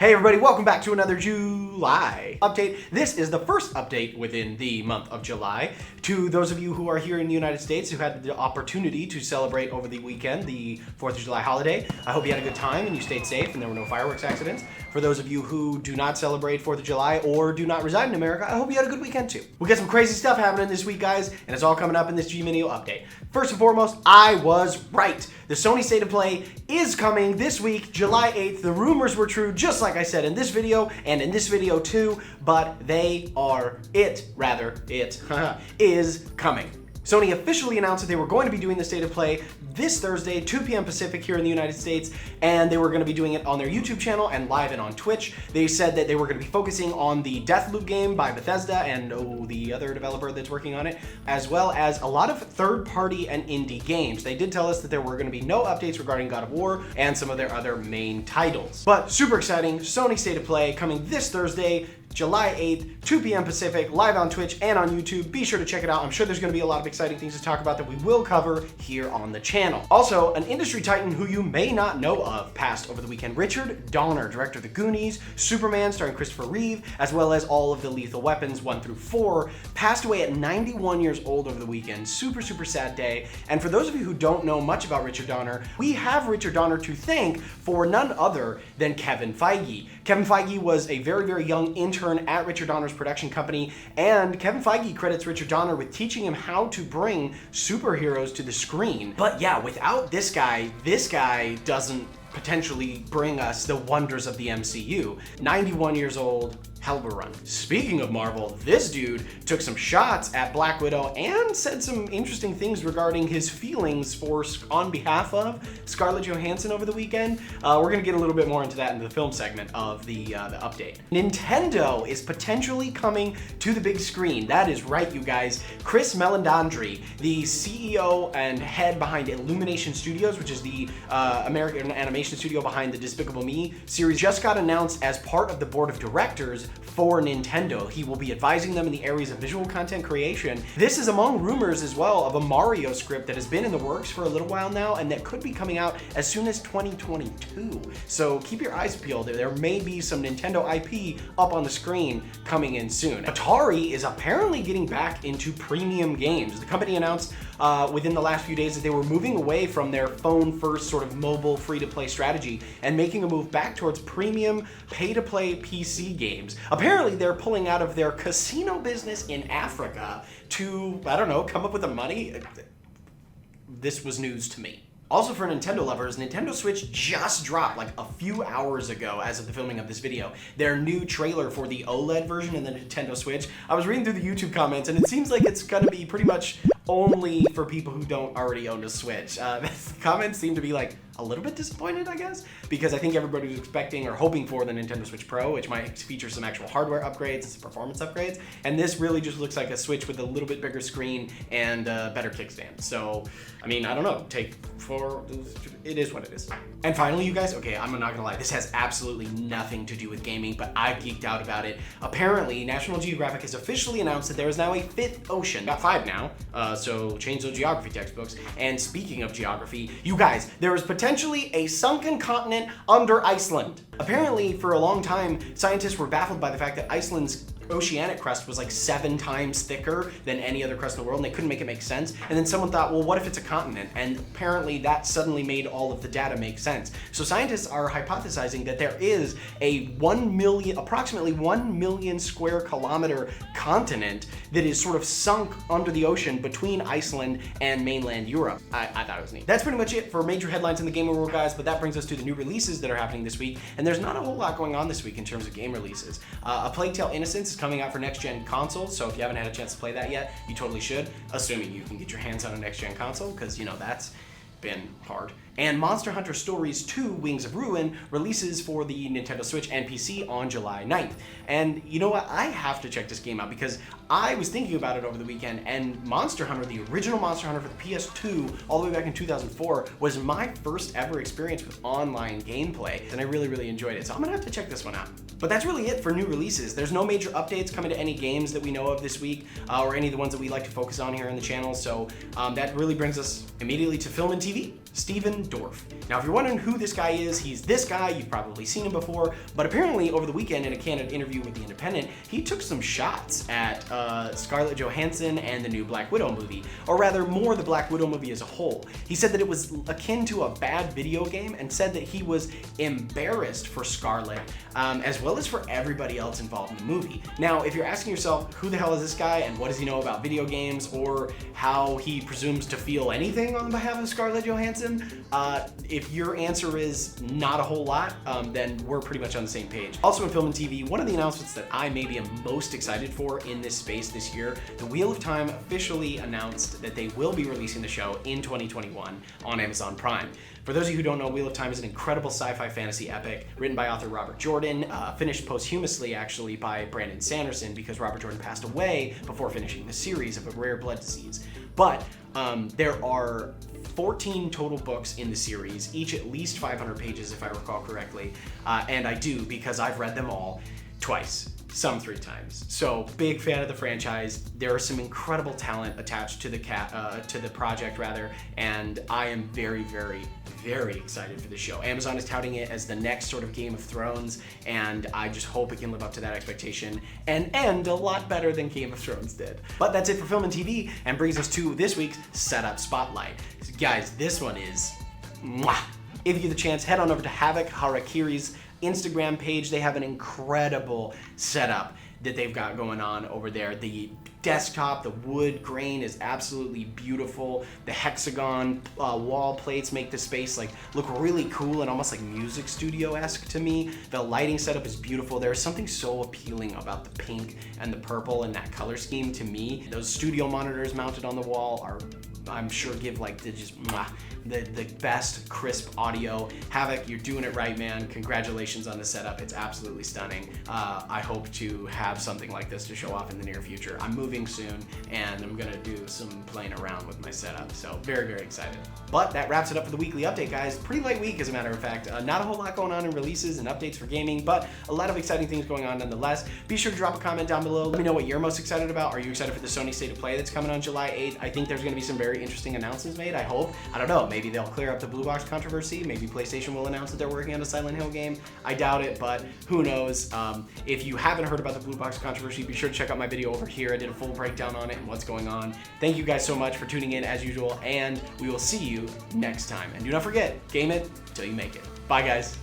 Hey everybody, welcome back to another July update. This is the first update within the month of July. To those of you who are here in the United States who had the opportunity to celebrate over the weekend the 4th of July holiday, I hope you had a good time and you stayed safe and there were no fireworks accidents. For those of you who do not celebrate 4th of July or do not reside in America, I hope you had a good weekend too. We got some crazy stuff happening this week, guys, and it's all coming up in this G-Mineo update. First and foremost, I was right. The Sony State of Play is coming this week, July 8th. The rumors were true, just like I said in this video and in this video too, but it is coming. Sony officially announced that they were going to be doing the State of Play this Thursday, 2 p.m. Pacific here in the United States, and they were going to be doing it on their YouTube channel and live and on Twitch. They said that they were going to be focusing on the Deathloop game by Bethesda and the other developer that's working on it, as well as a lot of third-party and indie games. They did tell us that there were going to be no updates regarding God of War and some of their other main titles. But super exciting, Sony State of Play coming this Thursday, July 8th, 2 p.m. Pacific, live on Twitch and on YouTube. Be sure to check it out. I'm sure there's going to be a lot of exciting things to talk about that we will cover here on the channel. Also, an industry titan who you may not know of passed over the weekend. Richard Donner, director of The Goonies, Superman starring Christopher Reeve, as well as all of the Lethal Weapons 1 through 4, passed away at 91 years old over the weekend. Super, super sad day. And for those of you who don't know much about Richard Donner, we have Richard Donner to thank for none other than Kevin Feige. Kevin Feige was a very, very young intern at Richard Donner's production company, and Kevin Feige credits Richard Donner with teaching him how to bring superheroes to the screen. But yeah, without this guy doesn't potentially bring us the wonders of the MCU. 91 years old, hell of a run. Speaking of Marvel, this dude took some shots at Black Widow and said some interesting things regarding his feelings on behalf of Scarlett Johansson over the weekend. We're gonna get a little bit more into that in the film segment of the update. Nintendo is potentially coming to the big screen. That is right, you guys. Chris Meledandri, the CEO and head behind Illumination Studios, which is the American animation studio behind the Despicable Me series, just got announced as part of the board of directors for Nintendo. He will be advising them in the areas of visual content creation. This is among rumors as well of a Mario script that has been in the works for a little while now and that could be coming out as soon as 2022. So keep your eyes peeled. There may be some Nintendo IP up on the screen coming in soon. Atari is apparently getting back into premium games. The company announced within the last few days that they were moving away from their phone-first sort of mobile free-to-play strategy and making a move back towards premium pay-to-play PC games. Apparently, they're pulling out of their casino business in Africa to, I don't know, come up with the money. This was news to me. Also for Nintendo lovers, Nintendo Switch just dropped like a few hours ago as of the filming of this video, their new trailer for the OLED version of the Nintendo Switch. I was reading through the YouTube comments and it seems like it's gonna be pretty much only for people who don't already own a Switch. The comments seem to be like a little bit disappointed, I guess, because I think everybody was expecting or hoping for the Nintendo Switch Pro, which might feature some actual hardware upgrades and some performance upgrades, and this really just looks like a Switch with a little bit bigger screen and a better kickstand. So, I mean, I don't know, it is what it is. And finally, you guys, okay, I'm not gonna lie, this has absolutely nothing to do with gaming, but I geeked out about it. Apparently, National Geographic has officially announced that there is now a 5th ocean. Got 5 now, so change those geography textbooks. And speaking of geography, you guys, there is potentially a sunken continent under Iceland. Apparently, for a long time, scientists were baffled by the fact that Iceland's oceanic crust was like 7 times thicker than any other crust in the world, and they couldn't make it make sense. And then someone thought, well, what if it's a continent? And apparently that suddenly made all of the data make sense. So scientists are hypothesizing that there is a approximately 1 million square kilometer continent that is sort of sunk under the ocean between Iceland and mainland Europe. I thought it was neat. That's pretty much it for major headlines in the gaming world, guys, but that brings us to the new releases that are happening this week, and there's not a whole lot going on this week in terms of game releases. A Plague Tale Innocence is coming out for next-gen consoles, so if you haven't had a chance to play that yet, you totally should, assuming you can get your hands on a next-gen console, because, you know, that's been hard. And Monster Hunter Stories 2 Wings of Ruin releases for the Nintendo Switch and PC on July 9th. And you know what? I have to check this game out because I was thinking about it over the weekend, and Monster Hunter, the original Monster Hunter for the PS2 all the way back in 2004, was my first ever experience with online gameplay, and I really, really enjoyed it. So I'm gonna have to check this one out. But that's really it for new releases. There's no major updates coming to any games that we know of this week, or any of the ones that we like to focus on here on the channel. So that really brings us immediately to film and TV. Stephen Dorff. Now, if you're wondering who this guy is, he's this guy. You've probably seen him before, but apparently over the weekend in a candid interview with The Independent, he took some shots at Scarlett Johansson and the new Black Widow movie, or rather more the Black Widow movie as a whole. He said that it was akin to a bad video game and said that he was embarrassed for Scarlett, as well as for everybody else involved in the movie. Now, if you're asking yourself, who the hell is this guy and what does he know about video games, or how he presumes to feel anything on behalf of Scarlett Johansson, if your answer is not a whole lot, then we're pretty much on the same page. Also in film and TV, one of the announcements that I maybe am most excited for in this space this year, the Wheel of Time officially announced that they will be releasing the show in 2021 on Amazon Prime. For those of you who don't know, Wheel of Time is an incredible sci-fi fantasy epic written by author Robert Jordan, finished posthumously actually by Brandon Sanderson because Robert Jordan passed away before finishing the series of a rare blood disease. But there are 14 total books in the series, each at least 500 pages if I recall correctly, and I do because I've read them all twice, some 3 times. So big fan of the franchise. There are some incredible talent attached to the project rather, and I am very, very, very excited for the show. Amazon is touting it as the next sort of Game of Thrones, and I just hope it can live up to that expectation and end a lot better than Game of Thrones did. But that's it for film and TV, and brings us to this week's Setup Spotlight. Guys, this one is mwah. If you get the chance, head on over to Havoc Harakiri's Instagram page. They have an incredible setup that they've got going on over there. The desktop, the wood grain is absolutely beautiful. The hexagon wall plates make the space look really cool and almost like music studio-esque to me. The lighting setup is beautiful. There's something so appealing about the pink and the purple and that color scheme to me. Those studio monitors mounted on the wall are, I'm sure, give the best crisp audio. Havoc, you're doing it right, man. Congratulations on the setup. It's absolutely stunning. I hope to have something like this to show off in the near future. I'm moving soon, and I'm gonna do some playing around with my setup, so very, very excited. But that wraps it up for the weekly update, guys. Pretty light week, as a matter of fact. Not a whole lot going on in releases and updates for gaming, but a lot of exciting things going on nonetheless. Be sure to drop a comment down below. Let me know what you're most excited about. Are you excited for the Sony State of Play that's coming on July 8th? I think there's gonna be some very interesting announcements made, I hope. I don't know, maybe they'll clear up the Blue Box controversy. Maybe PlayStation will announce that they're working on a Silent Hill game. I doubt it, but who knows. If you haven't heard about the Blue Box controversy, be sure to check out my video over here. I did a full breakdown on it and what's going on. Thank you guys so much for tuning in as usual, and we will see you next time. And do not forget, game it till you make it. Bye, guys.